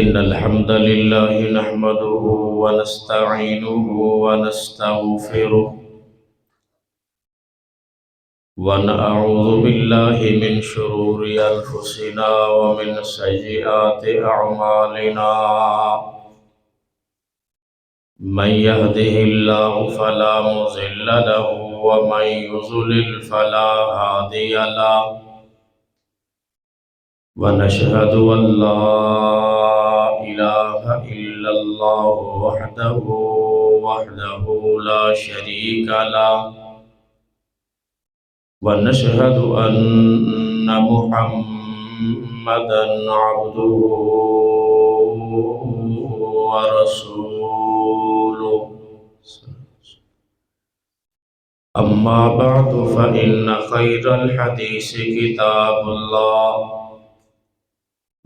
إن الحمد لله نحمده ونستعينه ونستغفره ونعوذ بالله من شرور أنفسنا ومن سيئات أعمالنا من يهده الله فلا مضل له ومن يضلل فلا هادي له ونشهد أن لا إله إلا الله وحده لا شريك له ونشهد أن محمدا عبده ورسوله أما بعد فإن خير الحديث كتاب الله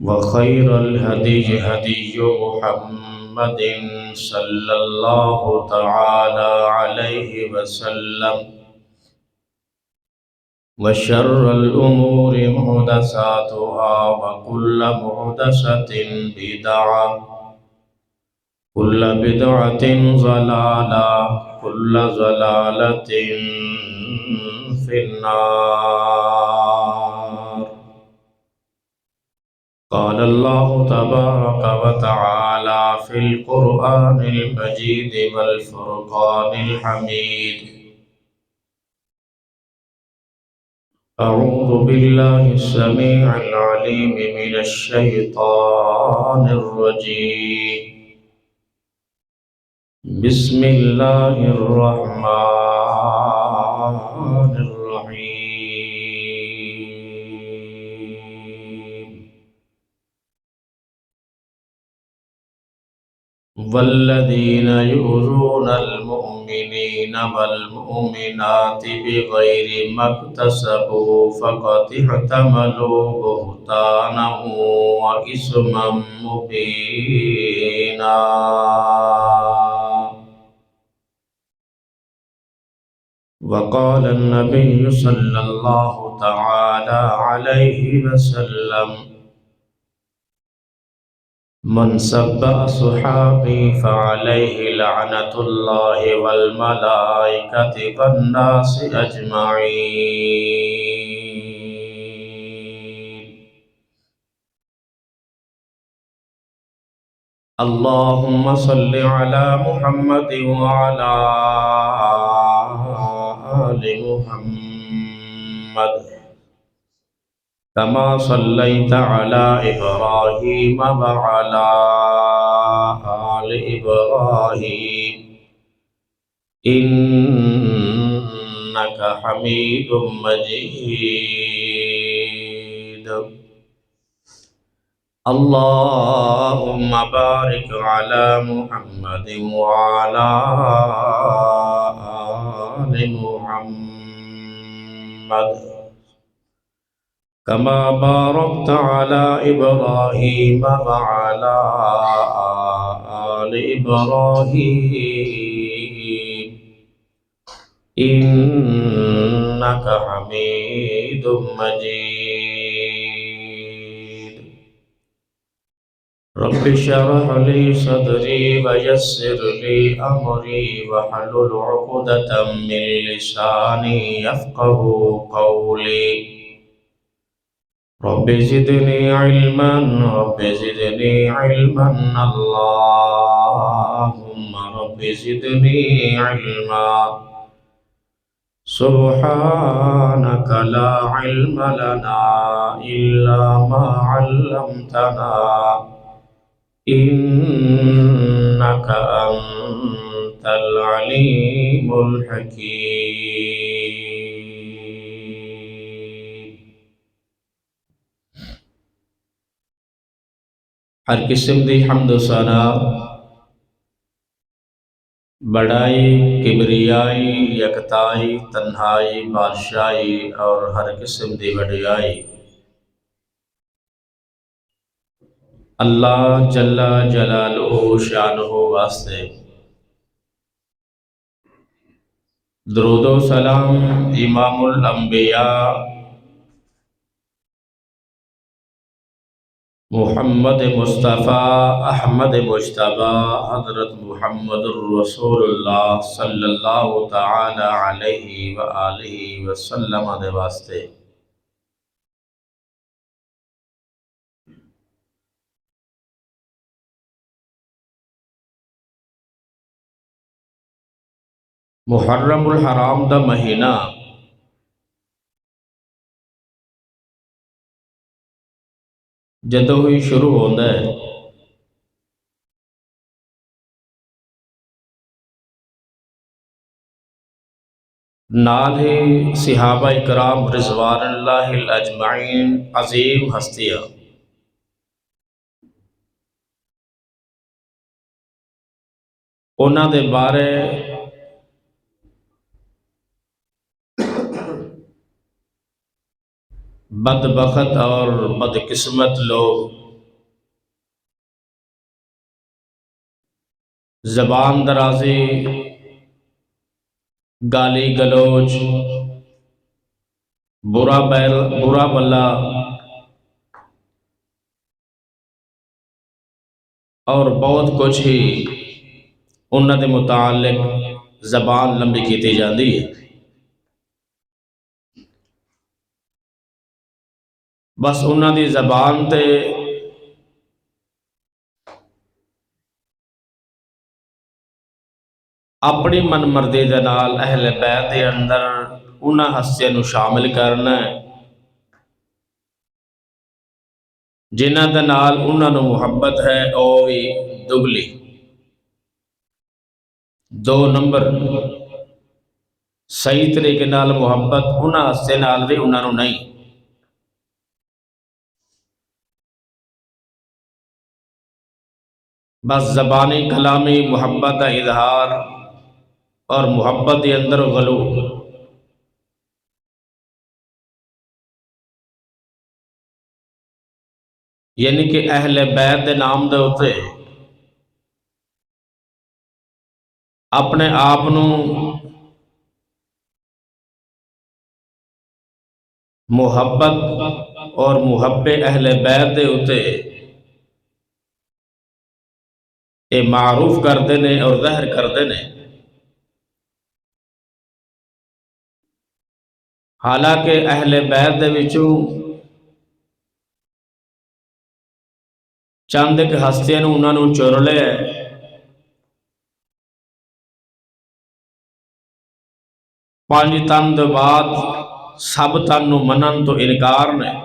وخير الهدي هدي محمد صلى الله تعالى عليه وسلم وشر الأمور محدثاتها وكل محدثة بدعة كل بدعة ضلالة كل ضلالة في النار قال الله تبارك وتعالى في القرآن المجيد والفرقان الحميد أعوذ بالله السميع العليم من الشيطان الرجيم بسم الله الرحمن الرحيم والذين يؤذون المؤمنين والمؤمنات بغير ما اكتسبوا فقد احتملوا بهتانا وإثما مبينا وقال النبي صلى الله تعالى عليه وسلم من سب أصحابي فعليه لعنة الله والملائكة والناس أجمعين اللهم صل على محمد وعلى آل محمد كما صليت على إبراهيم وعلى آل إبراهيم إنك حميد مجيد اللهم بارك على محمد وعلى آل محمد كما باركت على إبراهيم وعلى آل إبراهيم إنك حميد مجيد رب اشرح لي صدري ويسر لي أمري واحلل عقدة من لساني يفقه قولي رب زدني علما رب زدني علما اللهم رب زدني علما سبحانك لا علم لنا إلا ما علمتنا إنك أنت العليم الحكيم ہر قسم دی حمد و ثنا بڑائی کبریائی یکتائی تنہائی بادشاہی اور ہر قسم دی وڈیائی اللہ جل جلالہ شانہ واسطے درود و سلام امام الانبیاء محمد مصطفیٰ احمد مجتبی حضرت محمد الرسول اللہ صلی اللہ تعالی علیہ وآلہ وسلم دے واسطے محرم الحرام دا مہینہ جدوں ہی شروع ہوندا ہے نال ہی صحابہ اکرام رضوان اللہ الاجمعین عظیم ہستیاں انہاں دے بارے بدبخت اور بدقسمت لوگ زبان درازی، گالی گلوچ، برا بلا اور بہت کچھ ہی انہاں دے متعلق زبان لمبی کیتی جاندی ہے۔ بس انہاں دی زبان تے اپنی من مردی دے نال اہل بیت دے اندر انہاں ہستیاں نو شامل کرنا ہے جنہاں دے نال انہاں نو محبت ہے او بھی دگلی دو نمبر صحیح طریقے نال محبت انہاں ہستیاں نال بھی انہاں نو نہیں۔ بس زبانی کلامی محبت کا اظہار اور محبت کے اندر غلو، یعنی کہ اہل بیت دے نام دے ہوتے اپنے آپ نو محبت اور محب اہل بیت دے ہوتے اے معروف کرتے ہیں اور ظاہر کرتے ہیں۔ حالانکہ اہل بیت دے وچوں چند ایک ہستیاں نو انہاں نو چن لیا ہے، پانچ تن دے بعد سب تن نو منن تو انکار نے۔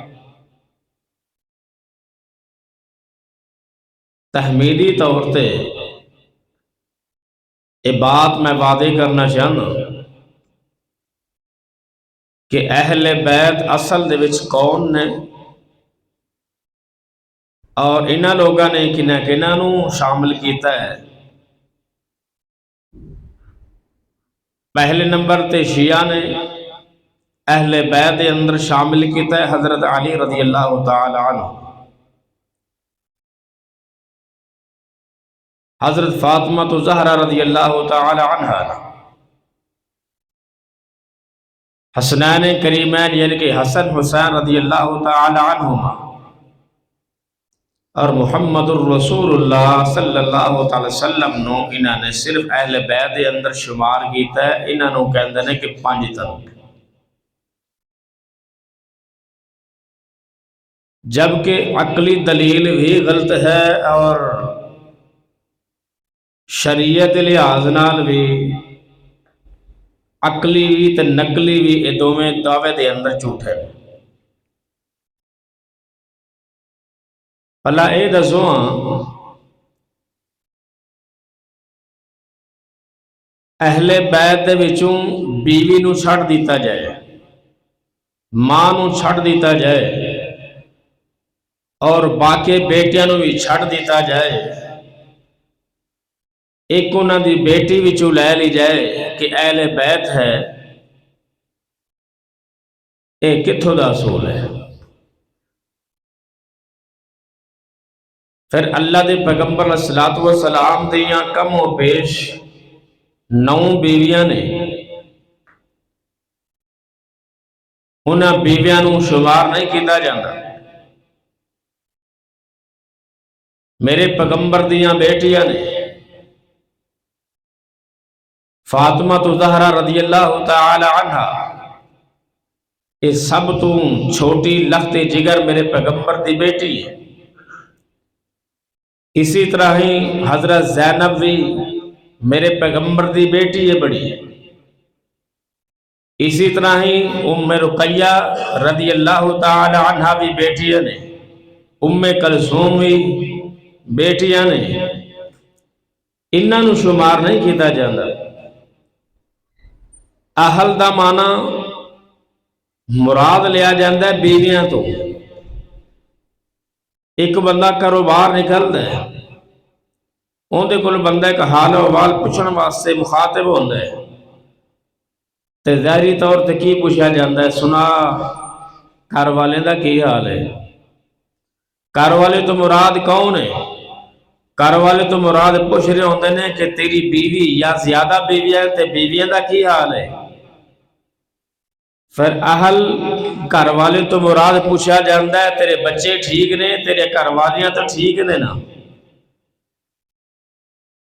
تحمیدی طور تے یہ بات میں وعدے کرنا چاہنا کہ اہل بیت اصل دے وچ کون نے اور انہاں لوگاں نے کنہاں نو شامل کیتا ہے۔ پہلے نمبر تے شیعہ نے اہل بیت دے اندر شامل کیتا ہے حضرت علی رضی اللہ تعالی عنہ، حضرت فاطمہ زہرا رضی اللہ تعالی عنہ، حسنین کریمین یعنی کہ حسن حسین رضی اللہ تعالی عنہما، اور محمد الرسول اللہ صلی اللہ تعالی وسلم نو انہاں نے صرف اہل بیت دے اندر شمار کیتا ہے۔ انہاں نو کہندے نے کہ پانچ تن، جبکہ عقلی دلیل بھی غلط ہے اور شریعت لحاظ نال بھی عقلی بھی تے نقلی بھی یہ دوویں دعوے دے اندر جھوٹ ہے۔ بھلا اے دسو اہل بیت دے وچوں بیوی نو چھڑ دیتا جائے، ماں نو چھڑ دیتا جائے اور باقی بیٹیاں نو بھی چھڑ دیتا جائے، ایک انہاں دی بیٹی وچوں لے لی جائے کہ اہل بیت ہے، اے کتھوں دا اصول ہے؟ پھر اللہ دے پیغمبر علیہ الصلوۃ والسلام دیاں کم و بیش 9 بیویاں نے، انہاں بیویاں نو شمار نہیں کیتا جاندہ۔ میرے پیغمبر دیاں بیٹیاں نے فاطمہ زہرا رضی اللہ تعالی عنہا، یہ سب تو چھوٹی لخت جگر میرے پیغمبر دی بیٹی ہے۔ اسی طرح ہی حضرت زینب بھی میرے پیغمبر دی بیٹی ہے بڑی۔ اسی طرح ہی ام رقیہ رضی اللہ تعالی عنہا بھی بیٹیاں نے، ام کلثوم بھی بیٹیاں نے، انہاں نو شمار نہیں کیتا جاتا۔ اہل دا معنی مراد لیا جاتا ہے بیویاں تو۔ ایک بندہ کاروبار نکلتا ہے، اندے کول بندہ ایک حال و احوال پوچھن واسطے مخاطب ہوتا ہے، تے ظاہری طور تے کی پوچھا جاتا ہے؟ سنا گھر والے دا کی حال ہے؟ گھر والے تو مراد کون ہے؟ گھر والے تو مراد پوچھ رہے ہوتے ہیں کہ تیری بیوی یا زیادہ بیوی ہے تے بیویاں دا کی حال ہے؟ پھر اہل گھر والے تو مراد پوچھا جاتا ہے تیرے بچے ٹھیک نے، تیرے گھر والیاں تو ٹھیک نے نا؟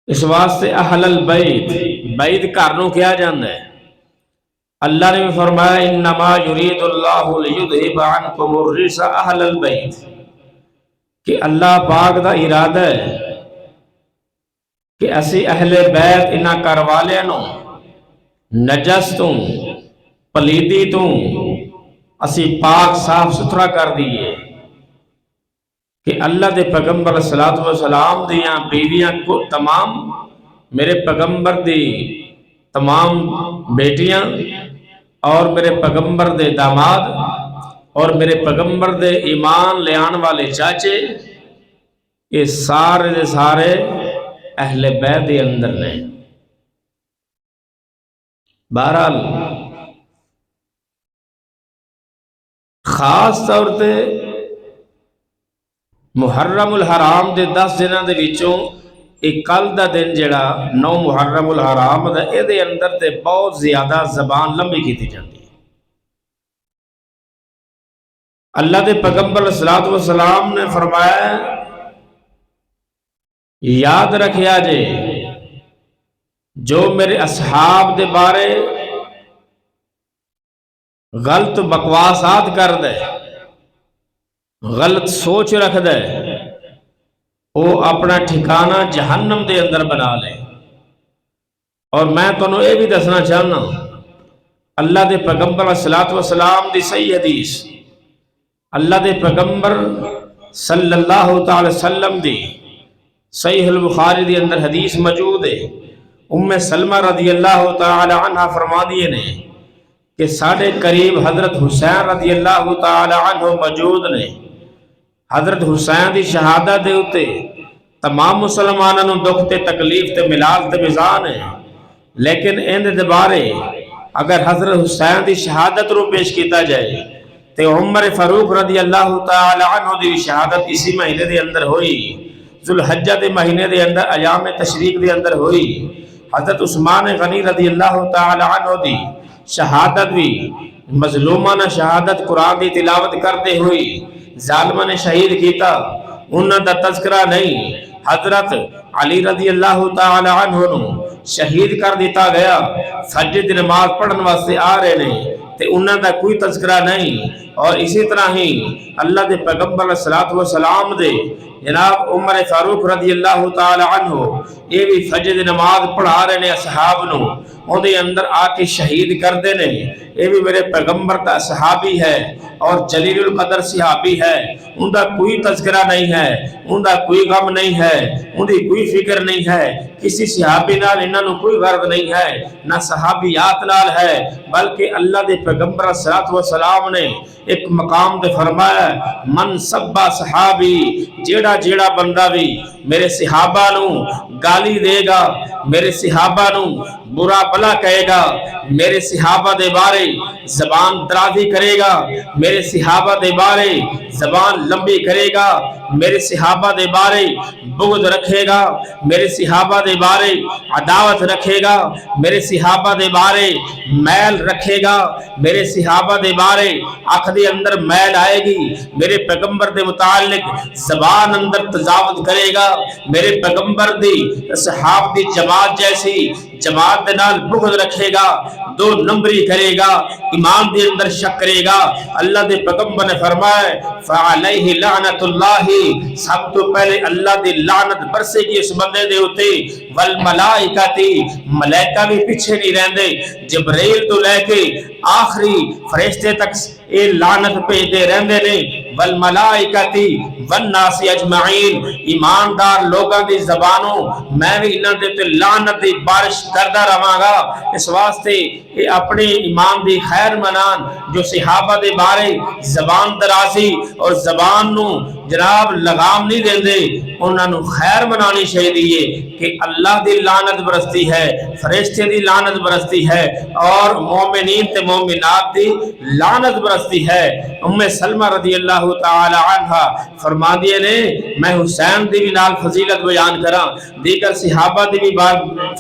اس واسطے اہل البیت، بیت گھر نو کیا جاتا ہے۔ اللہ نے فرمایا انما یرید اللہ لیذھب عنکم الرجس اہل البیت، کہ اللہ پاک دا ارادہ ہے کہ اسی اہل بیت انہاں گھر والیاں نو نجس تو پلیدی تو اسی پاک صاف ستھرا کر دیئے، کہ اللہ دے پیغمبر صلی اللہ علیہ وسلم دیاں بیویاں کو تمام میرے پیغمبر دی تمام بیٹیاں اور میرے پیغمبر دے داماد اور میرے پیغمبر دے ایمان لے آن والے چاچے، یہ سارے دے سارے اہل بیت دے اندر نے۔ بہرحال خاص طور تے محرم الحرام دے 10 دنوں دے وچوں ایک کل دا دن جڑا 9 محرم الحرام دا، اے دے اندر تے بہت زیادہ زبان لمبی کیتی جاتی ہے۔ اللہ دے پیغمبر صلی اللہ علیہ وسلم نے فرمایا یاد رکھیا جے جو میرے اصحاب دے بارے غلط بکواسات کر دے، غلط سوچ رکھ دے، وہ اپنا ٹھکانہ جہنم دے اندر بنا لے۔ اور میں تنوں یہ بھی دسنا چاہنا، اللہ دے پیغمبر صلی اللہ علیہ وسلم دی صحیح حدیث، اللہ دے پیغمبر صلی اللہ تعالی وسلم دی صحیح البخاری دی اندر حدیث موجود ہے۔ ام سلمہ رضی اللہ تعالی عنہ فرما دیے نے کہ ساڑھے قریب حضرت حسین رضی اللہ تعالی عنہ موجود نے۔ حضرت حسین دی شہادت دے ہوتے تمام مسلمانوں دکھ تے تکلیف تے ملال تے بزان ہے، لیکن اندے دبارے اگر حضرت حسین دی شہادت رو پیش کیتا جائے تے عمر فاروق رضی اللہ تعالی عنہ دی شہادت اسی مہینے دے اندر ہوئی، ذوالحجہ دے مہینے دے اندر ایام تشریق دے اندر ہوئی۔ حضرت عثمان غنی رضی اللہ تعالی عنہ دی شہادت بھی مظلومانہ شہادت قرآن دی تلاوت کرتے ہوئی ظالمہ نے شہید کیتا، انہاں دا تذکرہ نہیں۔ حضرت علی رضی اللہ تعالی عنہ نو شہید کر دیتا گیا، فجر دی نماز پڑھن واسطے آ رہے نے تے انہاں دا کوئی تذکرہ نہیں۔ اور اسی طرح ہی اللہ دے پیغمبر صلی اللہ علیہ وسلم دے جناب عمر فاروق رضی اللہ تعالی عنہ یہ بھی فجر دی نماز پڑھا رہے نے اصحاب نو، وہ دے اندر آ کے شہید کر دے نے، یہ بھی میرے پیغمبر دا صحابی ہے اور جلیل القدر صحابی ہے، ان دا کوئی تذکرہ نہیں ہے، ان دا کوئی غم نہیں ہے، ان دی کوئی فکر نہیں ہے، کسی صحابی نال انہاں نو کوئی غرض نہیں ہے، نہ صحابیات نال ہے، بلکہ اللہ دے پیغمبر صلی اللہ علیہ وسلم نے ایک مقام دے فرمایا من سبا صحابی، جیڑا جیڑا بندہ بھی میرے صحابہ نو گالی دے گا، میرے صحابہ نو برا بلا کہے گا، میرے صحابہ دے بارے زبان درازی کرے گا، میرے صحابہ دے بارے زبان لمبی کرے گا، میرے صحابہ دے بارے بغض رکھے گا، میرے صحابہ دے بارے عداوت رکھے گا، میرے صحابہ دے بارے میل رکھے گا، میرے صحابہ دے بارے آنکھ دے اندر میل آئے گی، میرے پیغمبر دے متعلق زبان اندر تجاوز کرے گا، میرے پیغمبر دی صحاب دی جماعت جیسی جماعت دے نال بغض رکھے گا، دو نمبری کرے گا، ایمان دے اندر شک کرے گا۔ اللہ دے پیغمبر نے فرمایا فعلیہ لعنت اللہ، سب تو پہلے اللہ دی لعنت برسے گی اس بندے دے ہوتے، والملائکتی، ملائکہ بھی پیچھے نہیں رہندے، جبریل تو لے کے آخری فرشتے تک اے لعنت پہ دے رہندے نے، والملائکتی والناس اجمعین، ایماندار لوگاں دی زبانوں میں بھی انہاں دے تے لعنت دی بارش کردا رہاں گا۔ اس واسطے اے اپنے ایمان دی خیر منان جو صحابہ دے بارے زبان درازی اور زبان نو جناب لگام نہیں دیندے، انہاں نو خیر منانی چاہیے کہ اللہ دی لعنت برستی ہے، فرشتے دی لعنت برستی ہے، اور مومنین تے مومنات دی لعنت برستی ہے۔ ام سلمہ رضی اللہ تعالی عنہ فرما دیے نے میں حسین دی بھی نال فضیلت بیان کراں، دیگر صحابہ دی بھی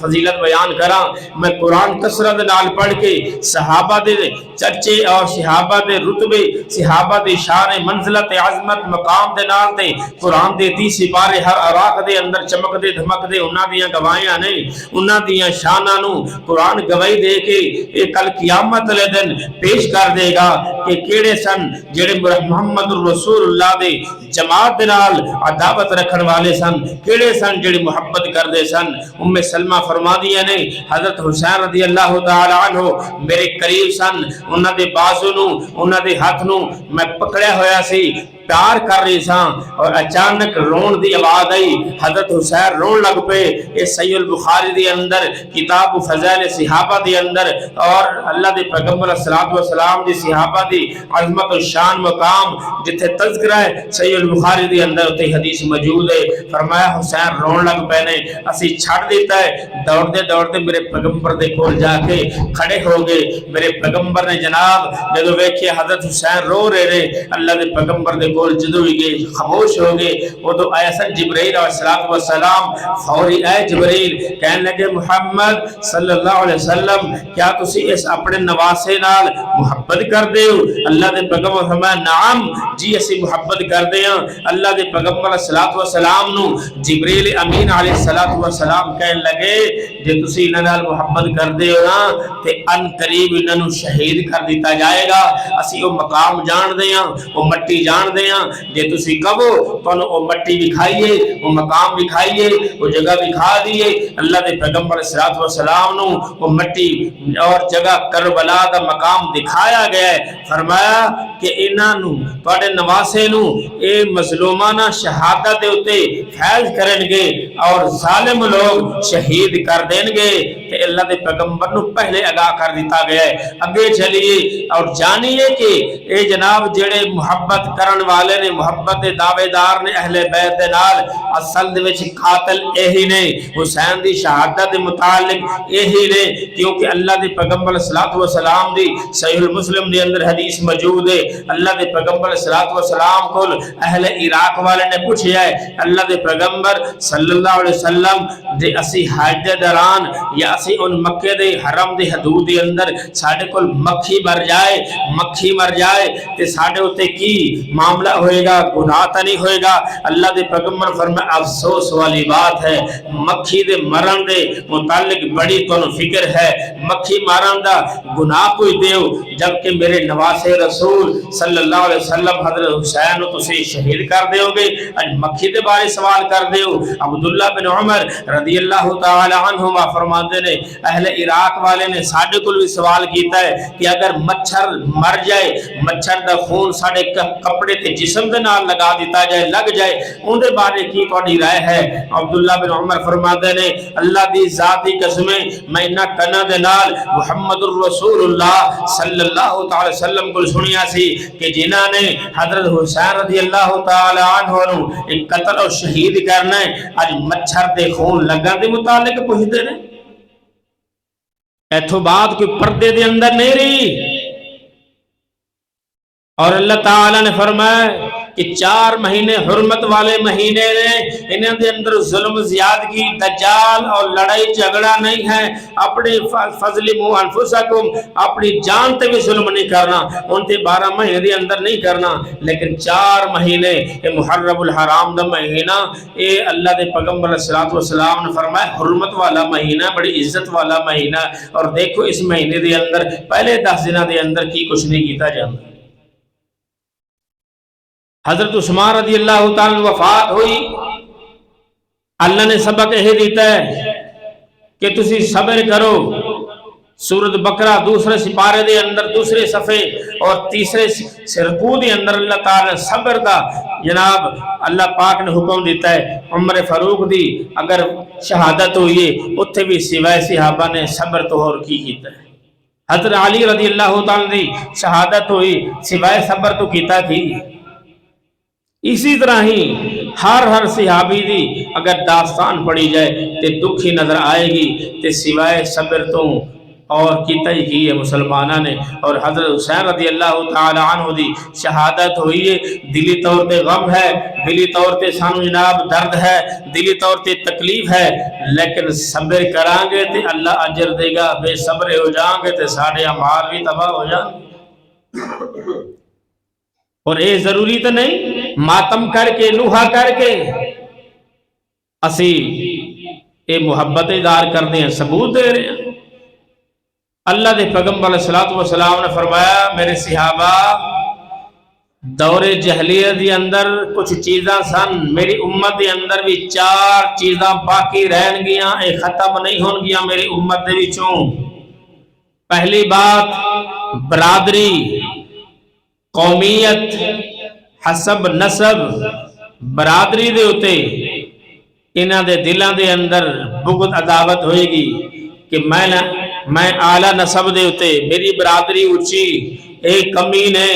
فضیلت بیان کراں، میں قرآن کثرت نال پڑھ کے صحابہ دے چرچے اور صحابہ دے رتبے، صحابہ دے شان منزلت عظمت مقام دے نال تے قرآن دے 30 سپارے ہر عراق دے اندر چمک دے دھمک دے انہاں دیاں گواہیاں نے، انہاں دیاں شاناں نو قرآن گواہی دے کے اے کل قیامت والے دن پیش کر دے گا کہ کیڑے سن جڑے محمد رسول اللہ دے جماعت دے نال عداوت رکھن والے سن، کیڑے سن جڑے محبت کردے سن۔ ام سلمہ فرما دیا نے حضرت حسین رضی اللہ تعالی عنہ میرے قریب سن، انہاں دے بازو نو انہاں دے ہاتھ نو میں پکڑیا ہویا سی، پیار کر رہی ساں، اور اچانک رون دی آواز آئی، حضرت حسین رون لگ پے۔ اس صحیح البخاری دی اندر کتاب فضائل صحابہ دی اندر اور اللہ دے پیغمبر صلی اللہ علیہ وسلم دی صحابہ دی عظمت و شان مقام جتھے تذکرہ ہے صحیح البخاری دی اندر تے حدیث موجود ہے۔ فرمایا حسین رون لگ پے نے، اسی چھڑ دیتا ہے، دوڑتے دوڑتے میرے پیغمبر دے کول جا کے کھڑے ہو گئے۔ میرے پیغمبر نے جناب جدو ویکھے حضرت حسین رو رہے اللہ دے پیغمبر دے کول جدو گئے خاموش ہو گئے، وہ تو آیا سن جبرائیل علیہ السلام فوری اے جبرائیل کہنے لگے محمد صلی اللہ علیہ وسلم کیا تسی اس اپنے نواسے نال محبت کر دے ہو؟ اللہ دے پیغمبر فرمایا نعم جی اسی محبت کر دے ہیں۔ اللہ دے پیغمبر صلی اللہ علیہ وسلم نو جبرائیل امین علیہ السلام کہنے لگے جے تسی انہاں نال محبت کر دے ہو نا تے ان قریب انہاں نو شہید کر دیتا جائے گا، اسی وہ مقام جان دے ہیں، وہ مٹی جان دے ہیں، جے تسی کہو تو وہ مٹی بھی کھائیے، وہ مقام بھی کھائیے، وہ جگہ بھی کھا دیئے۔ اللہ دے پیغمبر صلی اللہ علیہ وسلم نو وہ مٹی اور جگہ کربلا دا مقام دکھایا گیا ہے۔ فرمایا کہ انہاں نو پڑے نواسے نو اے مظلومانہ شہادت دے اتے فیض کریں گے اور ظالم لوگ شہید کر دیں گے کہ اللہ دے پیغمبر نو پہلے آگاہ کر دیتا گیا ہے۔ اگے چلیے اور جانیے کہ اے جناب جڑے محبت کرن والے نے، محبت دعوے دار نے اہل بیت دے نال، اصل دے وچ قاتل یہی نے، حسین دی شہادت دے متعلق یہی نے، کیونکہ اللہ دے پیغمبر صلی اللہ علیہ وسلم دی صحیح المسلم دے اندر حدیث موجود ہے۔ اللہ دے پیغمبر صلی اللہ علیہ وسلم کو اہل عراق والے نے پوچھا ہے اللہ دے پیغمبر صلی اللہ علیہ وسلم جے اسی حج دے دوران یا اسی ان مکے دے حرم دے حدود دے اندر ساڈے کول مکھی مر جائے تے ساڈے اوتے کی معاملہ ہوئے گا، گناہ تا نہیں ہوئے گا؟ اللہ دے پیغمبر فرمایا افسوس والی بات ہے، مکھی دے مرن دے متعلق بڑی تانوں فکر ہے، مکھی مارن دا گناہ کوئی دیو جبکہ میرے نواسے رسول صلی اللہ علیہ وسلم حضرت حسین کو تسی شہید کر دیو گے، اج مکھی دے بارے سوال کر دیو۔ عبداللہ بن عمر رضی اللہ تعالی عنہما فرماتے نے اہل عراق والے نے ساڈے کول بھی سوال کیتا ہے کہ اگر مچھر مر جائے، مچھر دا خون ساڈے کپڑے تے جسم دے نال لگا دیتا جائے، لگ جائے، ان دے بارے کی تہاڈی رائے ہے؟ عبداللہ بن عمر فرماتے نے اللہ دی ذات دی قسمیں میں انہاں کناں دے نال محمد الرسول اللہ صلی اللہ تعالی وسلم کو سنیا سی کہ جنہاں نے حضرت حسین رضی اللہ تعالی عنہ نو ایک قتل اور شہید کرنا ہے، اج مچھر دے خون لگن دے متعلق پوچھدے نے۔ ایتھوں بات کوئی پردے دے اندر نہیں رہی۔ اور اللہ تعالیٰ نے فرمایا کہ 4 مہینے حرمت والے مہینے نے، انہاں دے اندر ظلم زیادگی دجال اور لڑائی جھگڑا نہیں ہے، اپنی فظلموا انفسکم اپنی جان تے بھی ظلم نہیں کرنا، ان تے 12 مہینے دے اندر نہیں کرنا، لیکن 4 مہینے یہ محرم الحرام دا مہینہ، اے اللہ دے پیغمبر علیہ السلام نے فرمایا حرمت والا مہینہ، بڑی عزت والا مہینہ۔ اور دیکھو اس مہینے دے اندر پہلے 10 دنوں دے اندر کی کچھ نہیں کیتا جاتا۔ حضرت عثمان رضی اللہ تعالیٰ وفات ہوئی، اللہ نے سبق یہ دیتا ہے کہ تسی صبر کرو۔ سورۃ بقرہ دوسرے سپارے دے اندر دوسرے صفحے اور تیسرے رکوع دے اندر اللہ تعالیٰ صبر دا جناب اللہ پاک نے حکم دیتا ہے۔ عمر فاروق دی اگر شہادت ہوئی ہے اتھے بھی سوائے صحابہ نے صبر تو اور کی کیتا ہے۔ حضرت علی رضی اللہ تعالیٰ دی شہادت ہوئی سوائے صبر تو کیتا کی۔ اسی طرح ہی ہر صحابی دی اگر داستان پڑھی جائے تے دکھی نظر آئے گی تے سوائے صبر تو اور کیتا ہی کی ہے مسلمانہ نے۔ اور حضرت حسین رضی اللہ تعالی عنہ دی شہادت ہوئی ہے، دلی طور تے غم ہے، دلی طور تے سانو جناب درد ہے، دلی طور تے تکلیف ہے، لیکن صبر کران گے تے اللہ اجر دے گا، بے صبر ہو جائیں گے تے ساڑے اعمال بھی تباہ ہو جائیں گے۔ اور اے ضروری تو نہیں ماتم کر کے نوحہ کر کے اسی اے محبت اظہار کرتے ہیں، ثبوت دے رہے ہیں۔ اللہ دے پیغمبر علیہ السلام نے فرمایا میرے صحابہ دور جہلیت دی اندر کچھ چیزاں سن، میری امت دے اندر بھی 4 چیزاں باقی رہن گیاں، اے ختم نہیں ہون گیاں میری امت دے وچوں۔ پہلی بات برادری، قومیت، حسب نسب، برادری دے ہوتے انہاں دے دلان دے اندر بغض عداوت ہوئے گی کہ میں اعلیٰ نسب دے ہوتے میری برادری اونچی، ایک کمی نے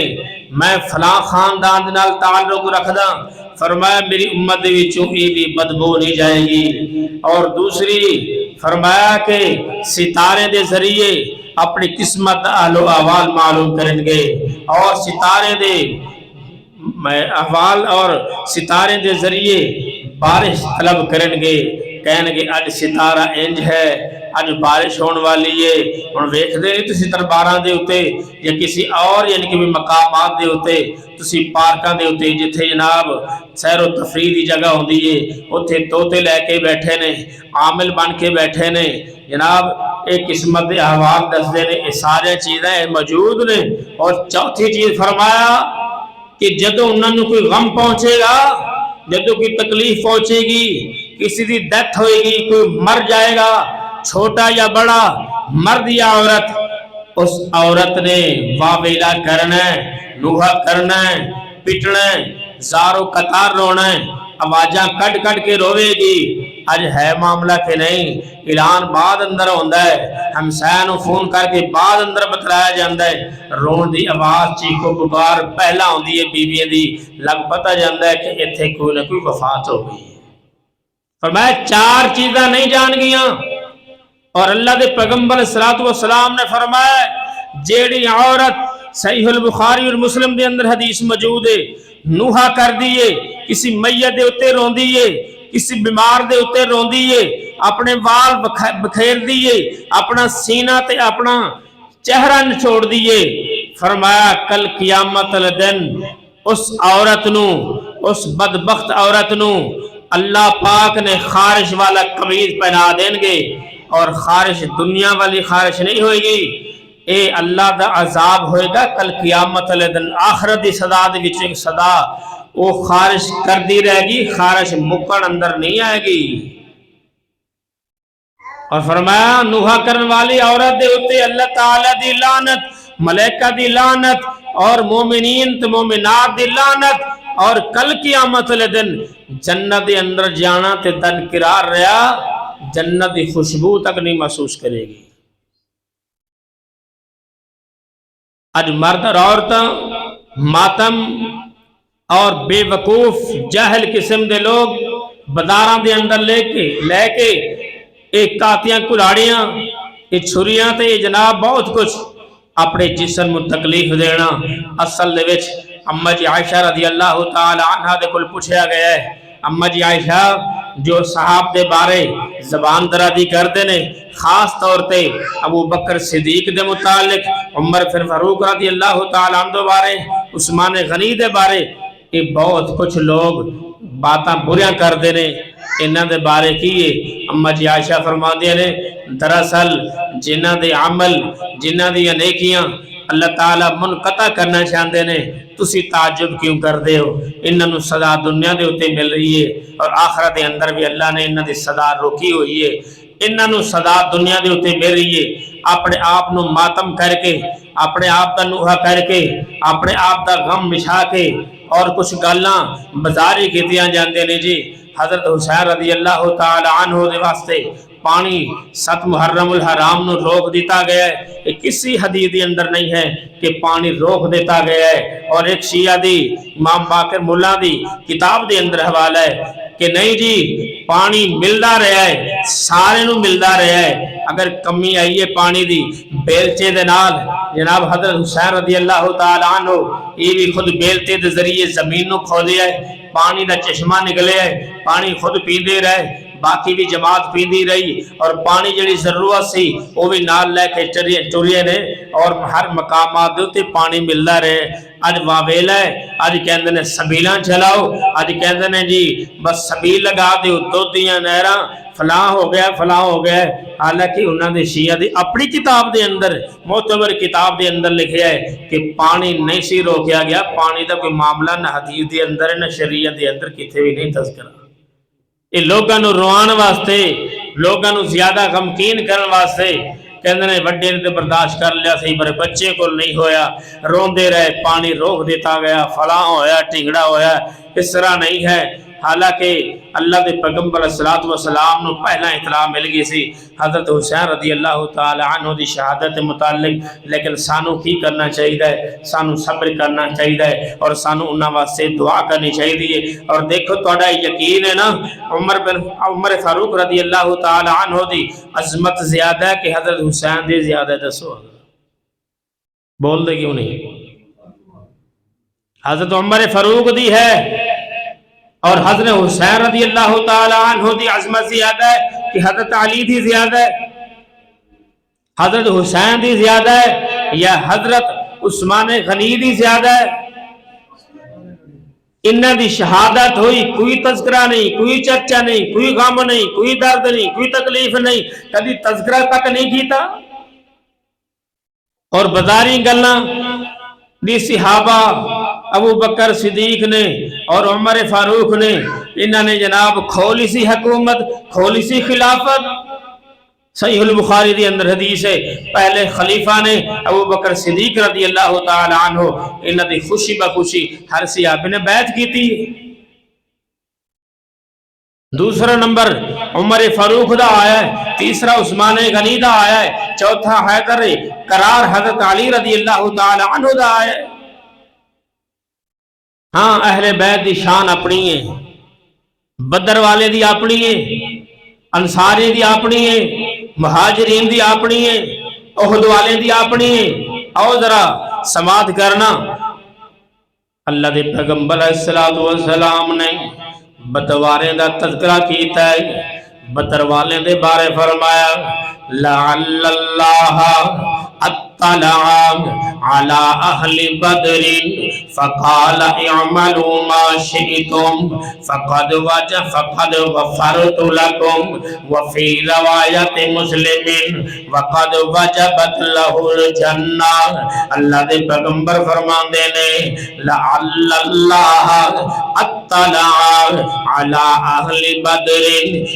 میں فلاں خاندان دے نال تعلق رکھدا، فرمایا میری امت دے وچوں یہ بھی بدبو نہیں جائے گی۔ اور دوسری فرمایا کہ ستارے دے ذریعے اپنی قسمت اہل و احوال معلوم کریں گے، اور ستارے دے احوال اور ستارے دے ذریعے بارش طلب کریں گے، کہیں گے اج ستارہ انج ہے، اج بارش ہونے والی ہے۔ اور ویکھ دے نہیں تسی درباراں دے ہوتے یا کسی اور یعنی کہ مقامات دے ہوتے، تسی پارکاں دے ہوتے جتھے جناب سیر و تفریح دی جگہ ہوندی ہے، اتھے طوطے لے کے بیٹھے نے، عامل بن کے بیٹھے نے، جناب ایک قسمت دے احوال دس دے نے، یہ سارے چیزیں موجود نے۔ اور چوتھی چیز فرمایا کہ جدوں انہوں نے کوئی غم پہنچے گا، جدوں کوئی تکلیف پہنچے گی، کسی دی ڈیتھ ہوئے گی، کوئی مر جائے گا، چھوٹا یا بڑا، مرد یا عورت، اس عورت نے واویلا کرنا ہے، نوحہ کرنا ہے، پٹنا ہے، زارو قطار رونا ہے، آوازاں کٹ کٹ کے روے گی۔ اج ہے معاملہ کہ نہیں، اعلان بعد اندر ہوندہ ہے، ہمسائنوں فون کر کے بعد اندر بتلایا جاندہ ہے، رون دی آواز چیخو پکار پہلا ہوندی ہے بیوی دی، لگ پتہ جاندہ ہے کہ اتھے کوئی نہ کوئی وفات ہو گئی ہے۔ فرمایا 4 چیزاں نہیں جان گیاں۔ اور اللہ دے پیغمبر صلی اللہ علیہ وسلم نے فرمایا جیڑی عورت صحیح البخاری اور مسلم دے اندر حدیث موجود ہے، نوحہ کر دیئے، کسی میت دے اتے رون دیئے، کسی بیمار دے اتے رون دیئے، اپنے وال بکھیر دیئے، اپنا سینہ تے اپنا چہرہ نچوڑ دیئے، فرمایا کل قیامت الدن اس عورت نو، اس بدبخت عورت نو اللہ پاک نے خارش والا قمیض پہنا دیں گے، اور خارش دنیا والی خارش نہیں ہوئے گی، اے اللہ دا عذاب ہوئے گا کل قیامت الدن۔ آخرت دی صدا دے وچ ایک صدا وہ خارش کر دی رہے گی، خارش مکڑ اندر نہیں آئے گی۔ اور فرمایا نوحہ کرن والی عورت دے ہوتے اللہ تعالیٰ دی لعنت ملائکہ دی لعنت اور مومنین تے مومنات دی لعنت اور کل قیامت والے دن جنت دے اندر جانا تے تنقرار رہا جنت دی خوشبو تک نہیں محسوس کرے گی۔ اج مرد اور عورتاں ماتم اور بے وقوف جاہل قسم دے لوگ بازاراں دے اندر لے کے ایک کاتیاں کلاڑیاں یہ چھریاں تے جناب بہت کچھ اپنے جسم میں تکلیف دینا۔ اصل دے وچ اما جی عائشہ رضی اللہ تعالی عنہ دے کول پوچھا گیا ہے، اما جی عائشہ جو صحاب دے بارے زبان درازی کردے نے خاص طور تے ابو بکر صدیق دے متعلق، عمر فاروق رضی اللہ تعالی عنہ بارے، عثمان غنی دے بارے، یہ بہت کچھ لوگ باتاں بریاں کردے نے انہاں دے بارے کیے۔ اما جی عائشہ فرماندے نے دراصل جنہاں دے عمل جنہاں دی نیکیاں اللہ تعالیٰ منقطع کرنا چاہتے ہیں تسی تعجب کیوں کر دے ہو؟ انہاں نو سزا دنیا دے ہوتے مل رہی ہے اور آخرت دے اندر بھی اللہ نے انہاں دی سزا روکی ہوئی ہے۔ انہاں نو سزا دنیا دے ہوتے مل رہی ہے، اپنے آپ نو ماتم کر کے، اپنے آپ دا نوحہ کر کے، اپنے آپ دا غم مچھا کے اور کچھ گالاں بازاری کیتیاں جاندے نے جی۔ حضرت حسین رضی اللہ تعالی عنہ دے واسطے پانی 7 محرم الحرام نو روک دیتا گیا ہے، یہ کسی حدیث دے اندر نہیں ہے کہ پانی روک دیتا گیا ہے۔ اور ایک شیعہ دی امام باقر ملا دی کتاب دے اندر حوالہ ہے کہ نہیں جی پانی ملدا رہا ہے، سارے نو ملدا رہا ہے، اگر کمی آئی ہے پانی دی بیلچے دے نال جناب حضرت حسین رضی اللہ تعالی عنہ یہ بھی خود بیلتے دے ذریعے زمین نو کھودیا ہے، پانی دا چشمہ نکلے ہے، پانی خود پیندے رہے، باقی بھی جماعت پیندی رہی اور پانی جڑی ضرورت سی وہ بھی نال لے کے ٹریے نے اور ہر مقامات دے پانی ملدا رہے۔ اج واویلا ہے، اج کہندے نے سبیلاں چلاؤ، اج کہندے نے جی بس سبیل لگا دیو دودھیاں نہراں فلاں ہو گیا فلاں ہو گیا۔ حالانکہ انہوں نے شیعہ دی اپنی کتاب دے اندر معتبر کتاب دے اندر لکھیا ہے کہ پانی نہیں سی روکیا گیا، پانی دا کوئی معاملہ نہ حدیث دے اندر نہ شریعت دے اندر کتے بھی نہیں تذکرہ۔ یہ لوگاں نو روان واسطے، لوگاں نو زیادہ غمگین کرن واسطے کہندے نے وڈے نے تے برداشت کر لیا سی پر بچے کو نہیں ہویا، روندے رہے، پانی روک دیتا گیا، فلاں ہویا، ٹنگڑا ہویا، اس طرح نہیں ہے۔ حالانکہ اللہ دے پیغمبر صلی اللہ علیہ وسلم نو پہلا اطلاع مل گئی سی حضرت حسین رضی اللہ تعالی عنہ دی شہادت متعلق، لیکن سانو کی کرنا چاہیے؟ سانو صبر کرنا چاہیے اور سانو انہاں واسطے دعا کرنی چاہیے۔ اور دیکھو تہاڈا یقین ہے نا عمر فاروق رضی اللہ تعالی عنہ دی عظمت زیادہ ہے کہ حضرت حسین دی زیادہ ہے؟ دسو بول دے کیوں نہیں؟ حضرت عمر فاروق دی ہے اور حضرت حسین رضی اللہ تعالی عنہ دی عظمت زیادہ ہے کہ حضرت علی دی زیادہ ہے؟ حضرت حسین دی زیادہ ہے یا حضرت عثمان غنی دی زیادہ ہے؟ انہاں دی شہادت ہوئی، کوئی تذکرہ نہیں، کوئی چرچا نہیں، کوئی غم نہیں، کوئی درد نہیں، کوئی تکلیف نہیں، کبھی تذکرہ تک نہیں کیتا۔ اور بازاری گلاں دی صحابہ ابو بکر صدیق نے اور عمر فاروق نے انہوں نے جناب کھولی سی حکومت، کھولی سی خلافت۔ صحیح البخاری دی اندر حدیث ہے پہلے خلیفہ نے ابو بکر صدیق رضی اللہ تعالی عنہ انہوں دی خوشی بخوشی ہر صحابی نے بیعت کی تھی۔ دوسرا نمبر عمر فاروق دا آیا ہے، تیسرا عثمان غنی دا آیا ہے، چوتھا حیدر قرار حضرت علی رضی اللہ تعالی عنہ دا آیا ہے۔ ہاں اہل بیت دی شان اپنی ہے، بدر والے دی اپنی ہے، انصاری دی اپنی ہے، مہاجرین دی اپنی ہے، احد والے دی اپنی ہے۔ او ذرا سماعت کرنا، اللہ دے پیغمبر علیہ السلام نے بدوارے دا تذکرہ کیتا ہے، بدر والے دے بارے فرمایا لعل اللہ اطلع على اہل بدر فقال اعملوا ما شئتم فقد غفرت لكم وفي روایت مسلم وقد وجبت له الجنہ۔ اللہ دے پیغمبر فرماندے نے لعل اللہ اطلع علی اہل بدر،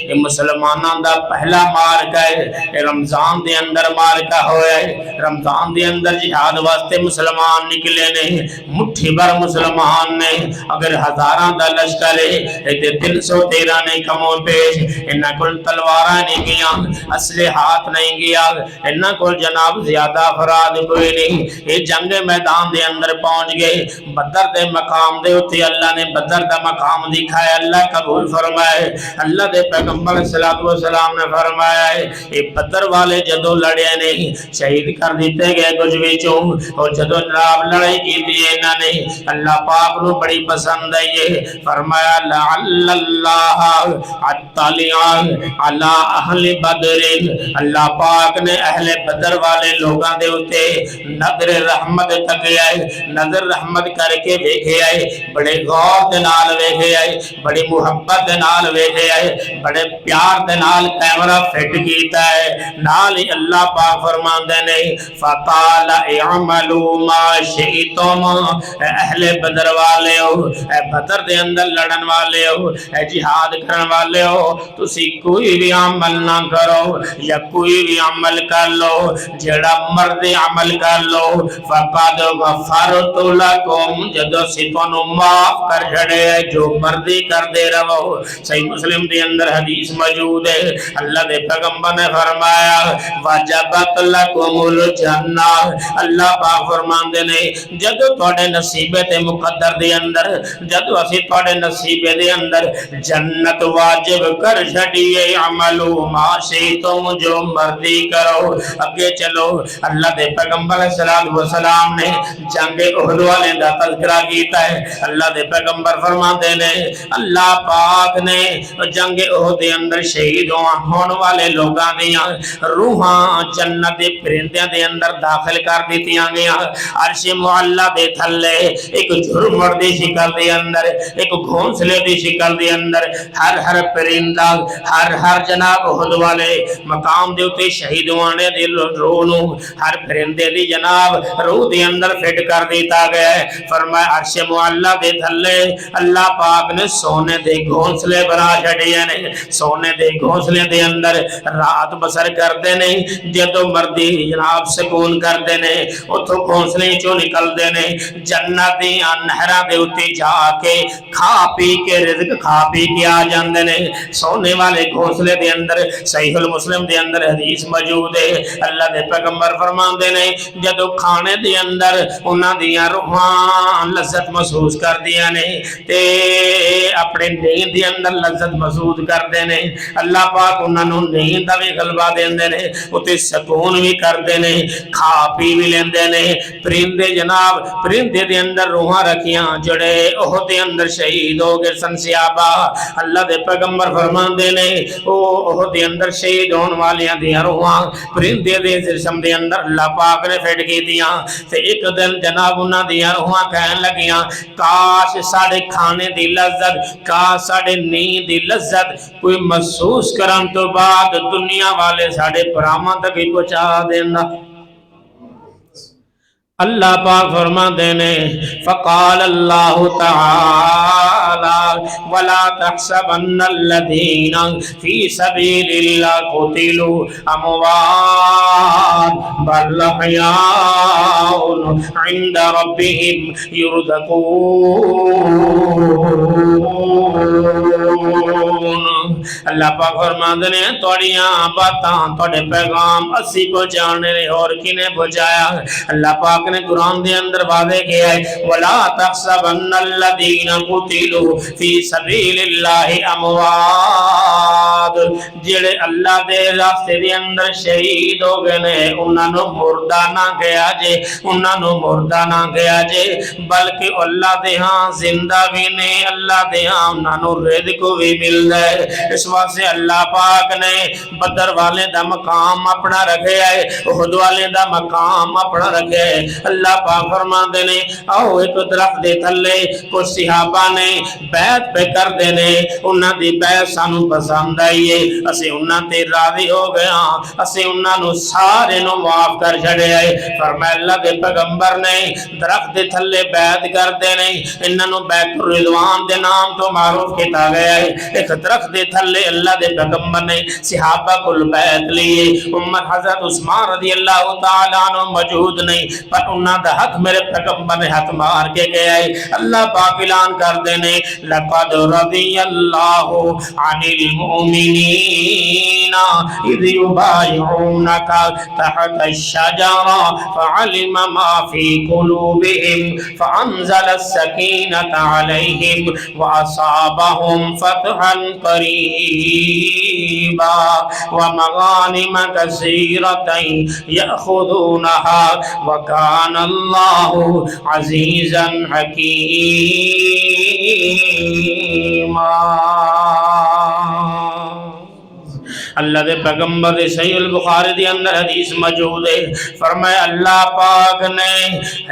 یہ مسلمانوں دا پہلا مارکا ہے، یہ رمضان دے اندر مارکا ہویا ہے۔ رمضان دے اندر جہاد واسطے مسلمان نکلے نے، مٹھی بھر مسلمان نے، اگر ہزاراں دا لشکر ہے تے 313 نے کموں پیش، انہاں کول تلواراں نہیں گیاں، اسلحات نہیں گیا، انہاں کول جناب زیادہ افراد کوئی نہیں، یہ جنگ میدان دے اندر پہنچ گئے۔ بدر دے مقام دے اتے اللہ نے بدر دا مقام دکھایا، اللہ قبول فرمائے۔ اللہ دے پیغمبر صلی اللہ علیہ وسلم نے فرمایا ہے یہ بدر والے جدو لڑے نہیں شہید کر دیتے گئے کچھ وچوں، اور جدو جناب لڑائی کی دی انہاں نے اللہ پاک نو بڑی پسند ہے، یہ فرمایا لعل اللہ اطلع علی اہل بدر، اللہ پاک نے اہل بدر والے لوگاں دے اتے نظر رحمت تکے آئے، نظر رحمت کر کے ویکھے آئے، بڑے غور دے نال ویکھے آئے، بڑی محبت دے نال ویکھے آئے، بڑے پیار دے نال کیمرہ فٹ کیتا ہے، نال ہی اللہ پاک فرماندے نے فقال اعملوا ما شئتم، اے اہل بدر والے ہو، اے بدر دے اندر لڑن والے ہو، اے جہاد کرن والے ہو، تسی کوئی بھی عمل نہ کرو یا کوئی بھی عمل کر لو، جڑا مرد عمل کر لو فقد غفرت لکم، جدو ستونو معاف کر جڑے جو مردی کر دے رہو۔ صحیح مسلم دے اندر حدیث موجود ہے، اللہ دے پیغمبر نے فرمایا وجبت لکم الجنہ، اللہ پاک فرماندے نے جدو تھوڑے نصیبے تے مقدر دے اندر، جدو اسی تھوڑے نصیبے دے اندر جنت واجب کر چھڑیے عملو ما شئتم، جو مردی کرو۔ اگے چلو، اللہ دے پیغمبر صلی اللہ علیہ وسلم نے جنگ احد والے دا تذکرہ کیتا ہے، اللہ دے پیغمبر فرماندے نے اللہ پاک نے جنگ احد دے اندر شہید ہون والے لوگاں دیاں روحاں جنت دے پرندیاں دے اندر داخل کر دیتیاں گیاں، عرش معلی دے تھلے ایک جھرمڑ دی شکل دے اندر، ایک گھونسلے دی شکل دے اندر، ہر پرندہ ہر جناب احد والے مقام دے اتے شہید ہونے دے روح نو ہر پرندے دی جناب روح دے اندر فٹ کر دیتا گیا ہے۔ فرمایا عرش معلی دے تھلے اللہ پاک نے سونے دے گھونسلے بنا چھڑیے نے، سونے دے گھونسلے دے اندر رات بسر کرتے نے، جدو مردی جناب سکون کرتے نے اتھو گھونسلے چوں نکل دے نے، جنت دیاں نہراں دے اتے جا کے کھا پی کے رزق کھا پی کے آ جاندے نے، سونے والے گھونسلے دے اندر۔ صحیح المسلم دے اندر حدیث موجود ہے، اللہ دے پیغمبر فرماندے نے جدو کھانے دے اندر انہاں دیاں روحاں لذت محسوس کر دیا نے تے اپنے نیند دے اندر لذت محسوس کر دے نے، اللہ پاک انہاں نوں نیند دا بھی غلبہ دیندے نے، اتے سکون بھی کردے نے، کھا پی بھی لیندے نے۔ پرندے جناب پرندے دے اندر روحاں رکھیاں جڑے احد دے اندر شہید ہو گئے سن صحابہ، اللہ دے پیغمبر فرماندے نے او احد دے اندر شہید ہون والیاں دیاں روحاں پرندے دے جسم دے اندر اللہ پاک نے فٹ کی دیاں تے ایک دن جناب انہاں دیاں روحاں کہن لگیاں کاش ساڑے کھانے دی لذت، کاش ساڑے نیند دی لذت کوئی محسوس کرن تو بعد دنیا والے ساڑے پراواں تک ہی پہنچا دینا۔ اللہ پاک فرما دینے فقال اللہ تعالی ولا تحسبن الذین فی سبیل اللہ قتلوا اموات بل احیاء عند ربهم یرزقون۔ اللہ پاک فرما دینے توڑیاں باتاں توڑے پیغام اسی کو جانے نے اور کنے بجایا، اللہ پاک نے قرآن دے اندر واضح کیا ہے وَلَا تَحْسَبَنَّ الَّذِينَ قُتِلُوا فِي سَبِيلِ اللَّهِ أَمْوَاتٌ، جڑے اللہ دے راستے دے اندر شہید ہو گئے نے انہاں نو مردہ نہ گیا جے، انہاں نو مردہ نہ گیا جے، بلکہ اللہ دے ہاں زندہ بھی نے، اللہ دے ہاں انہاں نو رزق بھی مل ہے۔ اس واسطے پاسے اللہ پاک نے بدر والے دا مقام اپنا رکھے ہے، احد والے دا مقام اپنا رکھے ہے۔ اللہ پاک فرماندے نے آؤ ایک درخت دے تھلے کچھ صحابہ نے بیعت پہ کر دینے، انہاں دی بیعت سانو پسند آئیے، اسے انہاں تے راضی ہو گیا، اسے انہاں نو سارے نو معاف کر چھڑے آئے۔ فرمایا اللہ دے پیغمبر نے درخت دے تھلے بیعت کر دینے، انہاں نو بیعت الرضوان دے نام تو معروف کیتا گیا ہے۔ ایک درخت دے تھلے اللہ دے پیغمبر نے صحابہ کو بیعت لیے، امت حضرت عثمان رضی اللہ تعالیٰ عنہ موجود نہیں، پر انہاں دا حق میرے پیغمبر نے حق مار کے گیا ہے۔ اللہ پاک اعلان کر دینے لقد رضی اللہ عن المؤمنین اذ یبایعونک تحت الشجرہ فعلم ما فی قلوبہم فانزل السکینۃ علیہم واصابہم فتحا قریبا ومغانم کثیرۃ یأخذونہا وکان اللہ عزیزا حکیما۔ اللہ دے پیغمبر دے صحیح البخاری دے اندر حدیث موجود ہے، فرمایا اللہ پاک نے